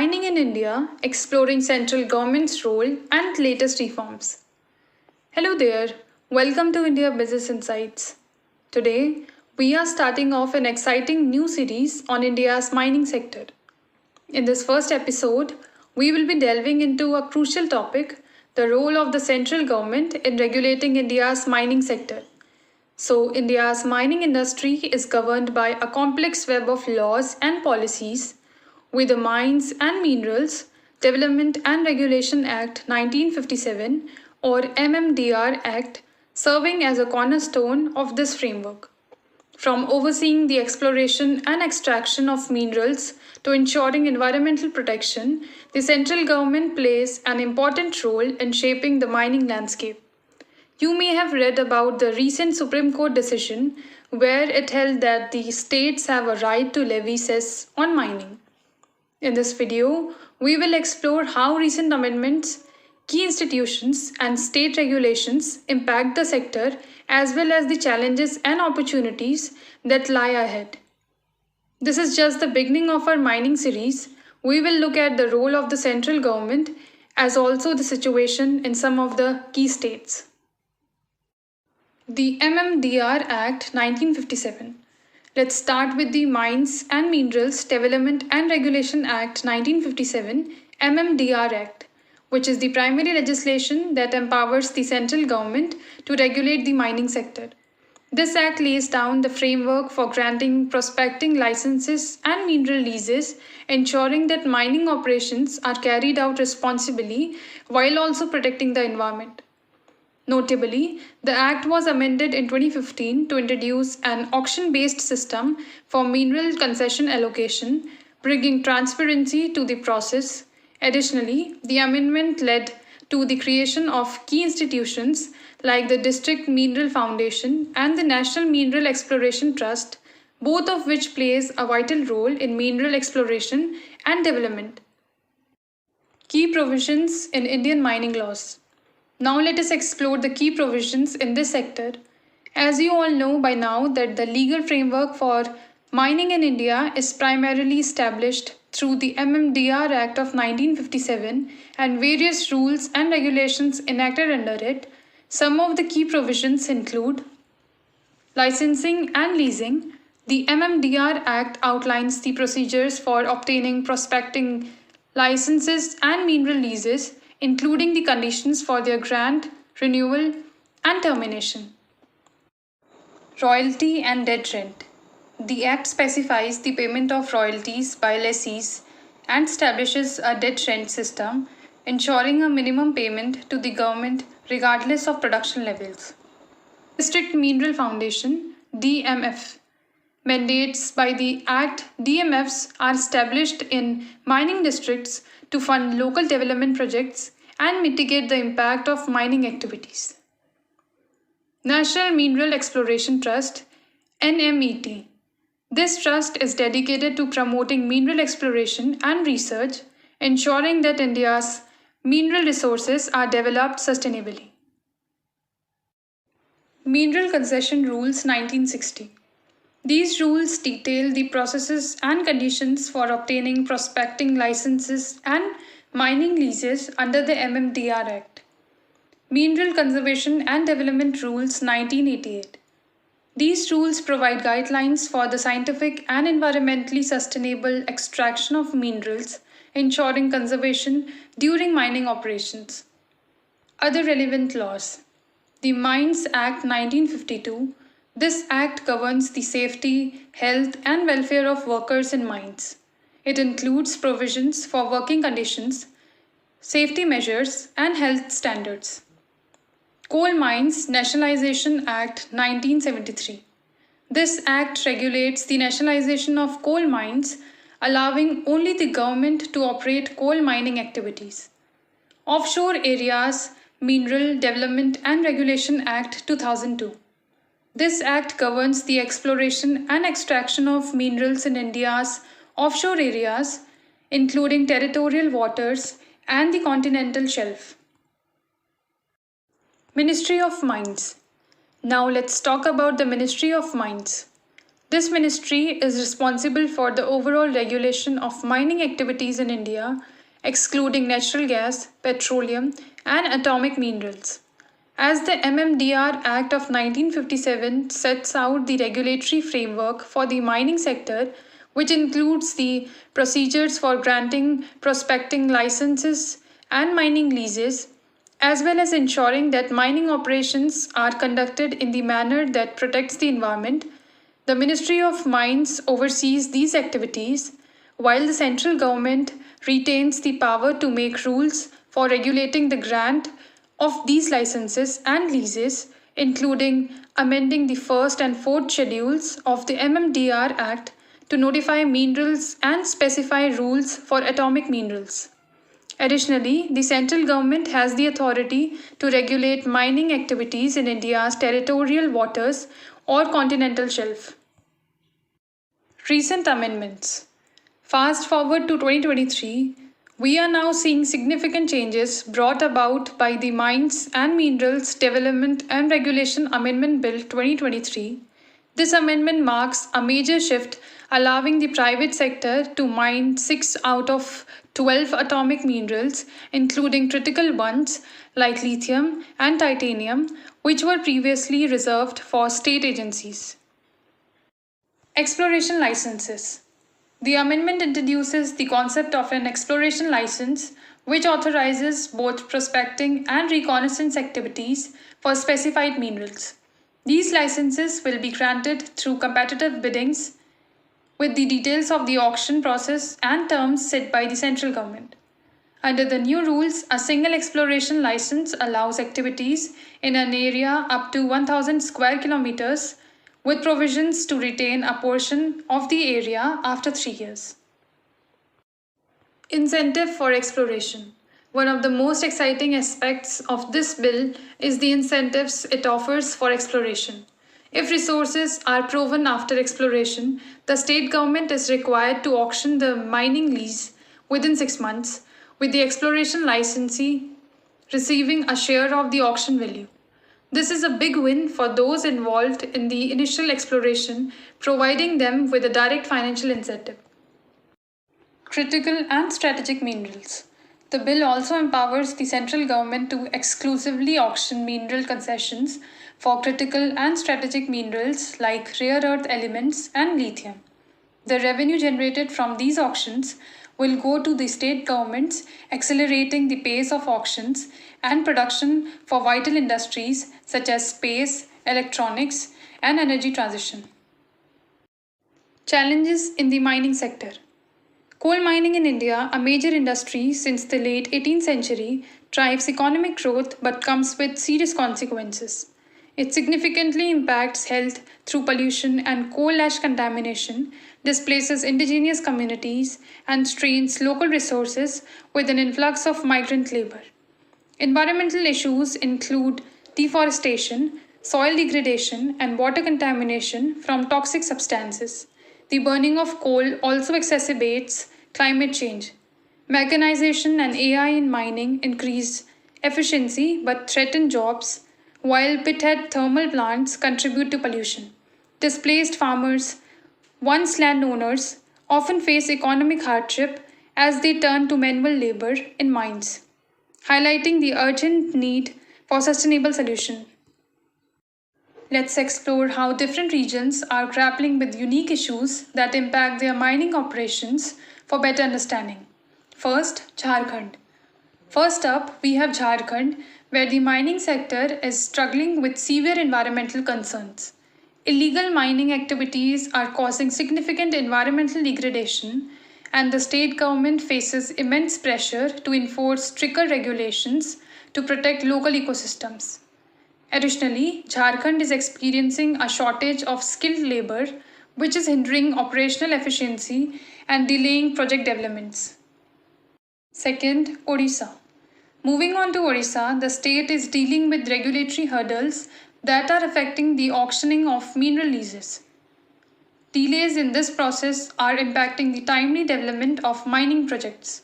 Mining in India, exploring central government's role and latest reforms. Hello there, welcome to India Business Insights. Today, we are starting off an exciting new series on India's mining sector. In this first episode, we will be delving into a crucial topic, the role of the central government in regulating India's mining sector. So, India's mining industry is governed by a complex web of laws and policies, with the Mines and Minerals Development and Regulation Act 1957 or MMDR Act serving as a cornerstone of this framework. From overseeing the exploration and extraction of minerals to ensuring environmental protection, the central government plays an important role in shaping the mining landscape. You may have read about the recent Supreme Court decision where it held that the states have a right to levy cess on mining. In this video, we will explore how recent amendments, key institutions, and state regulations impact the sector as well as the challenges and opportunities that lie ahead. This is just the beginning of our mining series. We will look at the role of the central government as also the situation in some of the key states. The MMDR Act 1957. Let's start with the Mines and Minerals Development and Regulation Act 1957 MMDR Act, which is the primary legislation that empowers the central government to regulate the mining sector. This act lays down the framework for granting prospecting licenses and mineral leases, ensuring that mining operations are carried out responsibly while also protecting the environment. Notably, the Act was amended in 2015 to introduce an auction-based system for mineral concession allocation, bringing transparency to the process. Additionally, the amendment led to the creation of key institutions like the District Mineral Foundation and the National Mineral Exploration Trust, both of which plays a vital role in mineral exploration and development. Key provisions in Indian mining laws. Now let us explore the key provisions in this sector. As you all know by now that the legal framework for mining in India is primarily established through the MMDR Act of 1957 and various rules and regulations enacted under it. Some of the key provisions include licensing and leasing. The MMDR Act outlines the procedures for obtaining prospecting licenses and mineral leases, including the conditions for their grant, renewal, and termination. Royalty and dead rent. The Act specifies the payment of royalties by lessees and establishes a dead rent system, ensuring a minimum payment to the government regardless of production levels. District Mineral Foundation (DMF). Mandates by the Act. DMFs are established in mining districts to fund local development projects and mitigate the impact of mining activities. National Mineral Exploration Trust (NMET). This trust is dedicated to promoting mineral exploration and research, ensuring that India's mineral resources are developed sustainably. Mineral Concession Rules 1960. These rules detail the processes and conditions for obtaining prospecting licenses and mining leases under the MMDR Act. Mineral Conservation and Development Rules 1988. These rules provide guidelines for the scientific and environmentally sustainable extraction of minerals, ensuring conservation during mining operations. Other relevant laws. The Mines Act 1952. This act governs the safety, health, and welfare of workers in mines. It includes provisions for working conditions, safety measures, and health standards. Coal Mines Nationalization Act 1973. This act regulates the nationalization of coal mines, allowing only the government to operate coal mining activities. Offshore Areas Mineral Development and Regulation Act 2002. This act governs the exploration and extraction of minerals in India's offshore areas, including territorial waters and the continental shelf. Ministry of Mines. Now let's talk about the Ministry of Mines. This ministry is responsible for the overall regulation of mining activities in India, excluding natural gas, petroleum, and atomic minerals. As the MMDR Act of 1957 sets out the regulatory framework for the mining sector, which includes the procedures for granting prospecting licenses and mining leases, as well as ensuring that mining operations are conducted in the manner that protects the environment. The Ministry of Mines oversees these activities, while the central government retains the power to make rules for regulating the grant of these licenses and leases, including amending the first and fourth schedules of the MMDR Act to notify minerals and specify rules for atomic minerals. Additionally, the central government has the authority to regulate mining activities in India's territorial waters or continental shelf. Recent amendments. Fast forward to 2023, we are now seeing significant changes brought about by the Mines and Minerals Development and Regulation Amendment Bill 2023. This amendment marks a major shift, allowing the private sector to mine 6 out of 12 atomic minerals, including critical ones like lithium and titanium, which were previously reserved for state agencies. Exploration licenses. The amendment introduces the concept of an exploration license, which authorizes both prospecting and reconnaissance activities for specified minerals. These licenses will be granted through competitive biddings, with the details of the auction process and terms set by the central government. Under the new rules, a single exploration license allows activities in an area up to 1,000 square kilometers, with provisions to retain a portion of the area after 3 years. Incentive for exploration. One of the most exciting aspects of this bill is the incentives it offers for exploration. If resources are proven after exploration, the state government is required to auction the mining lease within 6 months, with the exploration licensee receiving a share of the auction value. This is a big win for those involved in the initial exploration, providing them with a direct financial incentive. Critical and strategic minerals. The bill also empowers the central government to exclusively auction mineral concessions for critical and strategic minerals like rare earth elements and lithium. The revenue generated from these auctions will go to the state governments, accelerating the pace of auctions and production for vital industries such as space, electronics, and energy transition. Challenges in the mining sector. Coal mining in India, a major industry since the late 18th century, drives economic growth but comes with serious consequences. It significantly impacts health through pollution and coal ash contamination, displaces indigenous communities, and strains local resources with an influx of migrant labor. Environmental issues include deforestation, soil degradation, and water contamination from toxic substances. The burning of coal also exacerbates climate change. Mechanization and AI in mining increase efficiency but threaten jobs, while pithead thermal plants contribute to pollution. Displaced farmers, once landowners, often face economic hardship as they turn to manual labor in mines, highlighting the urgent need for sustainable solution. Let's explore how different regions are grappling with unique issues that impact their mining operations for better understanding. First, Jharkhand. First up, we have Jharkhand, where the mining sector is struggling with severe environmental concerns. Illegal mining activities are causing significant environmental degradation, and the state government faces immense pressure to enforce stricter regulations to protect local ecosystems. Additionally, Jharkhand is experiencing a shortage of skilled labor, which is hindering operational efficiency and delaying project developments. Second, Odisha. Moving on to Odisha, the state is dealing with regulatory hurdles that are affecting the auctioning of mineral leases. Delays in this process are impacting the timely development of mining projects.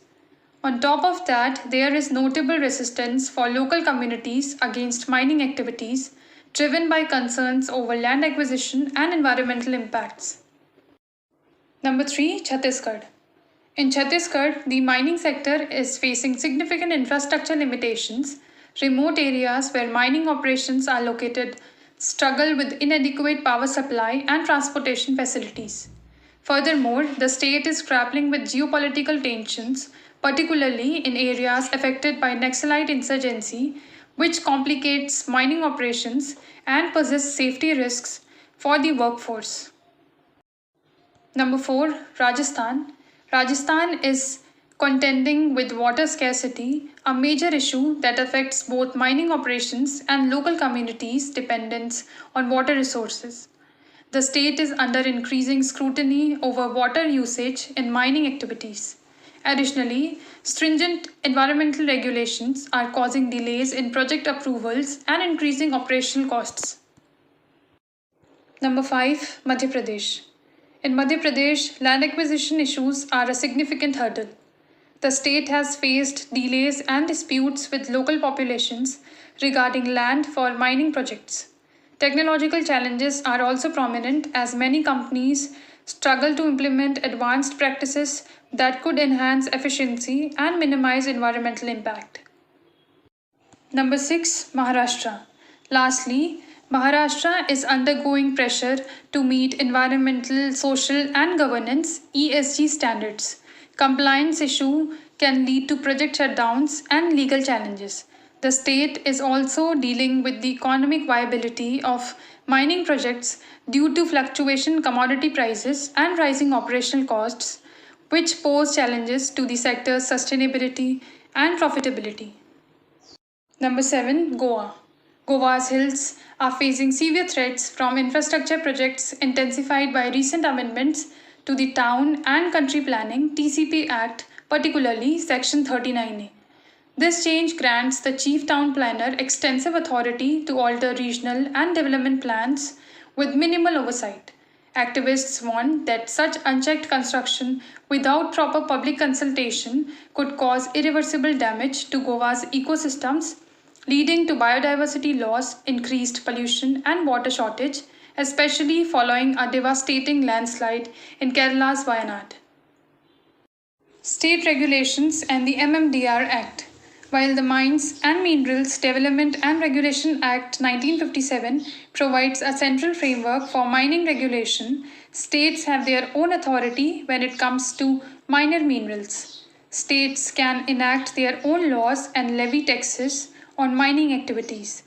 On top of that, there is notable resistance for local communities against mining activities driven by concerns over land acquisition and environmental impacts. Number 3, Chhattisgarh. In Chhattisgarh, the mining sector is facing significant infrastructure limitations. Remote areas where mining operations are located struggle with inadequate power supply and transportation facilities. Furthermore, the state is grappling with geopolitical tensions, particularly in areas affected by Naxalite insurgency, which complicates mining operations and poses safety risks for the workforce. Number 4, Rajasthan. Rajasthan is contending with water scarcity, a major issue that affects both mining operations and local communities' dependence on water resources. The state is under increasing scrutiny over water usage in mining activities. Additionally, stringent environmental regulations are causing delays in project approvals and increasing operational costs. Number 5, Madhya Pradesh. In Madhya Pradesh, land acquisition issues are a significant hurdle. The state has faced delays and disputes with local populations regarding land for mining projects. Technological challenges are also prominent as many companies struggle to implement advanced practices that could enhance efficiency and minimize environmental impact. Number 6, Maharashtra. Lastly, Maharashtra is undergoing pressure to meet environmental, social, and governance (ESG) standards. Compliance issue can lead to project shutdowns and legal challenges. The state is also dealing with the economic viability of mining projects due to fluctuation commodity prices and rising operational costs, which pose challenges to the sector's sustainability and profitability. Number 7, Goa. Goa's hills are facing severe threats from infrastructure projects intensified by recent amendments to the Town and Country Planning (TCP) Act, particularly Section 39A. This change grants the Chief Town Planner extensive authority to alter regional and development plans with minimal oversight. Activists warn that such unchecked construction without proper public consultation could cause irreversible damage to Goa's ecosystems, leading to biodiversity loss, increased pollution, and water shortage, especially following a devastating landslide in Kerala's Wayanad. State regulations and the MMDR Act. While the Mines and Minerals Development and Regulation Act 1957 provides a central framework for mining regulation, states have their own authority when it comes to minor minerals. States can enact their own laws and levy taxes on mining activities.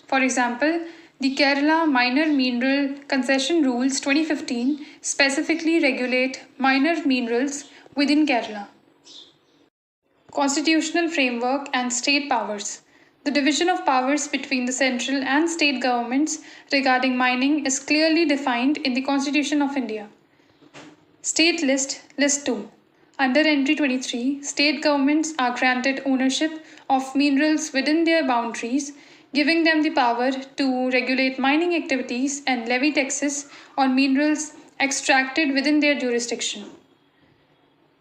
For example, the Kerala Minor Mineral Concession Rules 2015 specifically regulate minor minerals within Kerala. Constitutional framework and state powers. The division of powers between the central and state governments regarding mining is clearly defined in the Constitution of India. State List 2. Under Entry 23, state governments are granted ownership of minerals within their boundaries, giving them the power to regulate mining activities and levy taxes on minerals extracted within their jurisdiction.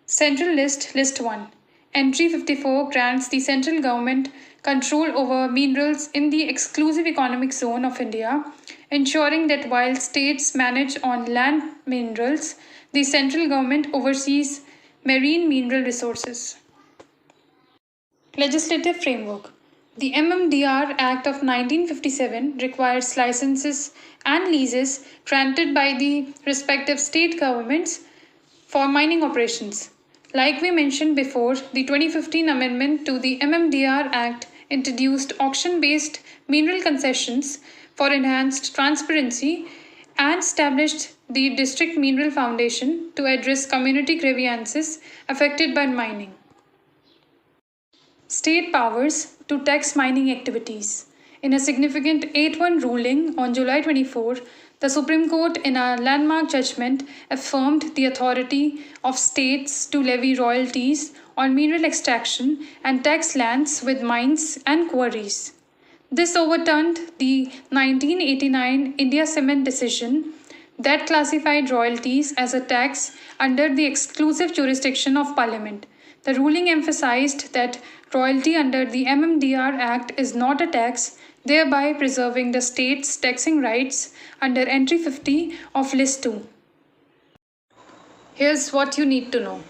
Central List 1. Entry 54 grants the central government control over minerals in the exclusive economic zone of India, ensuring that while states manage on land minerals, the central government oversees marine mineral resources. Legislative framework. The MMDR Act of 1957 requires licenses and leases granted by the respective state governments for mining operations. Like we mentioned before, the 2015 amendment to the MMDR Act introduced auction-based mineral concessions for enhanced transparency and established the District Mineral Foundation to address community grievances affected by mining. State powers to tax mining activities. In a significant 8-1 ruling on July 24, the Supreme Court, in a landmark judgment, affirmed the authority of states to levy royalties on mineral extraction and tax lands with mines and quarries. This overturned the 1989 India Cement decision that classified royalties as a tax under the exclusive jurisdiction of Parliament. The ruling emphasized that royalty under the MMDR Act is not a tax thereby preserving the state's taxing rights under Entry 50 of List 2. Here's what you need to know.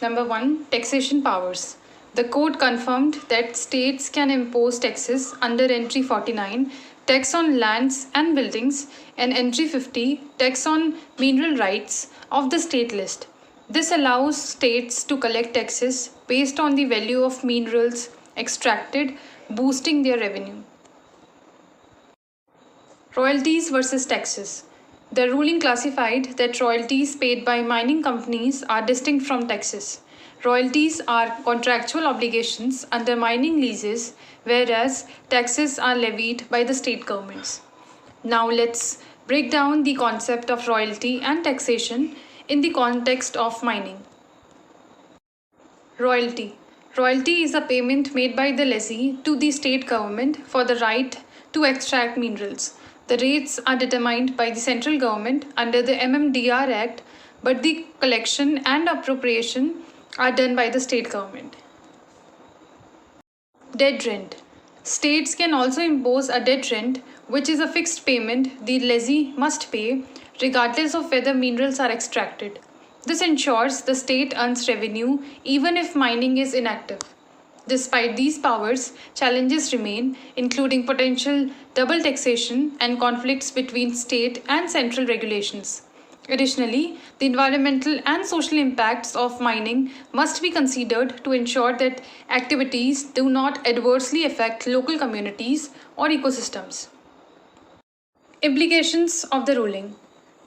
Number 1. Taxation powers. The court confirmed that states can impose taxes under Entry 49, tax on lands and buildings, and Entry 50, tax on mineral rights of the state list. This allows states to collect taxes based on the value of minerals extracted, boosting their revenue. Royalties versus taxes. The ruling classified that royalties paid by mining companies are distinct from taxes. Royalties are contractual obligations under mining leases, whereas taxes are levied by the state governments. Now let's break down the concept of royalty and taxation in the context of mining. Royalty. Royalty is a payment made by the lessee to the state government for the right to extract minerals. The rates are determined by the central government under the MMDR Act, but the collection and appropriation are done by the state government. Dead rent. States can also impose a dead rent, which is a fixed payment the lessee must pay regardless of whether minerals are extracted. This ensures the state earns revenue even if mining is inactive. Despite these powers, challenges remain, including potential double taxation and conflicts between state and central regulations. Additionally, the environmental and social impacts of mining must be considered to ensure that activities do not adversely affect local communities or ecosystems. Implications of the ruling.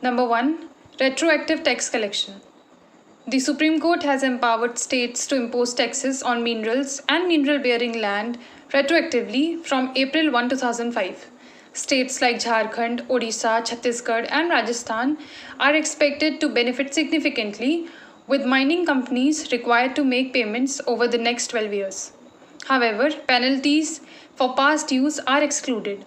Number 1. Retroactive tax collection. The Supreme Court has empowered states to impose taxes on minerals and mineral-bearing land retroactively from April 1, 2005. States like Jharkhand, Odisha, Chhattisgarh, and Rajasthan are expected to benefit significantly, with mining companies required to make payments over the next 12 years. However, penalties for past dues are excluded.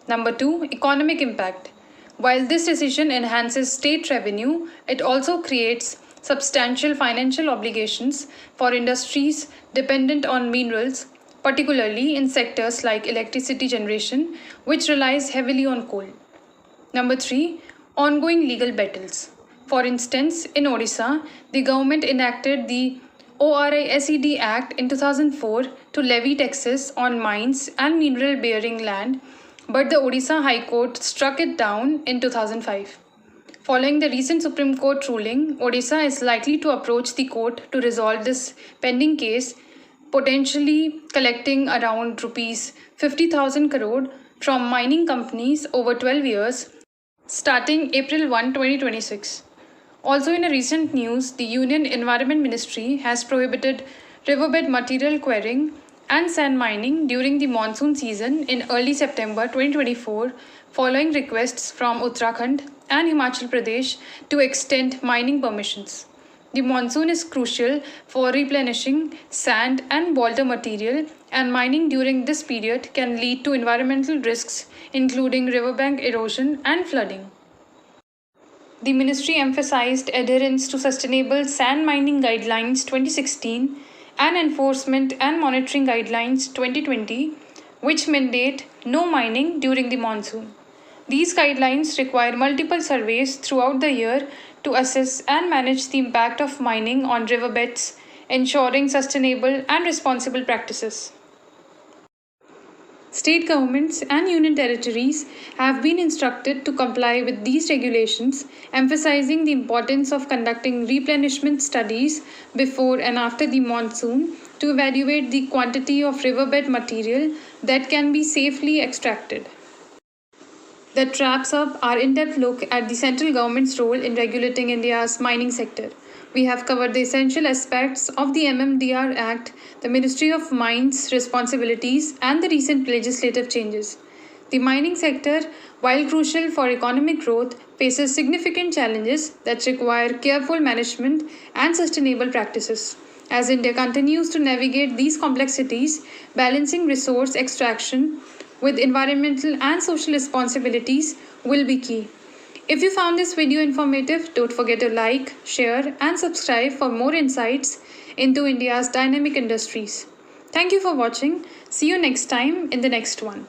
Number 2. Economic impact. While this decision enhances state revenue, it also creates substantial financial obligations for industries dependent on minerals, particularly in sectors like electricity generation, which relies heavily on coal. Number 3. Ongoing legal battles. For instance, in Odisha, the government enacted the ORISED Act in 2004 to levy taxes on mines and mineral-bearing land, but the Odisha High Court struck it down in 2005. Following the recent Supreme Court ruling, Odisha is likely to approach the court to resolve this pending case, potentially collecting around Rs 50,000 crore from mining companies over 12 years, starting April 1, 2026. Also in a recent news, the Union Environment Ministry has prohibited riverbed material quarrying and sand mining during the monsoon season in early September 2024, following requests from Uttarakhand and Himachal Pradesh to extend mining permissions. The monsoon is crucial for replenishing sand and boulder material, and mining during this period can lead to environmental risks, including riverbank erosion and flooding. The ministry emphasized adherence to Sustainable Sand Mining Guidelines 2016 and Enforcement and Monitoring Guidelines 2020, which mandate no mining during the monsoon. These guidelines require multiple surveys throughout the year to assess and manage the impact of mining on riverbeds, ensuring sustainable and responsible practices. State governments and union territories have been instructed to comply with these regulations, emphasizing the importance of conducting replenishment studies before and after the monsoon to evaluate the quantity of riverbed material that can be safely extracted. That wraps up our in-depth look at the central government's role in regulating India's mining sector. We have covered the essential aspects of the MMDR Act, the Ministry of Mines' responsibilities, and the recent legislative changes. The mining sector, while crucial for economic growth, faces significant challenges that require careful management and sustainable practices. As India continues to navigate these complexities, balancing resource extraction with environmental and social responsibilities will be key. If you found this video informative, don't forget to like, share, and subscribe for more insights into India's dynamic industries. Thank you for watching. See you next time in the next one.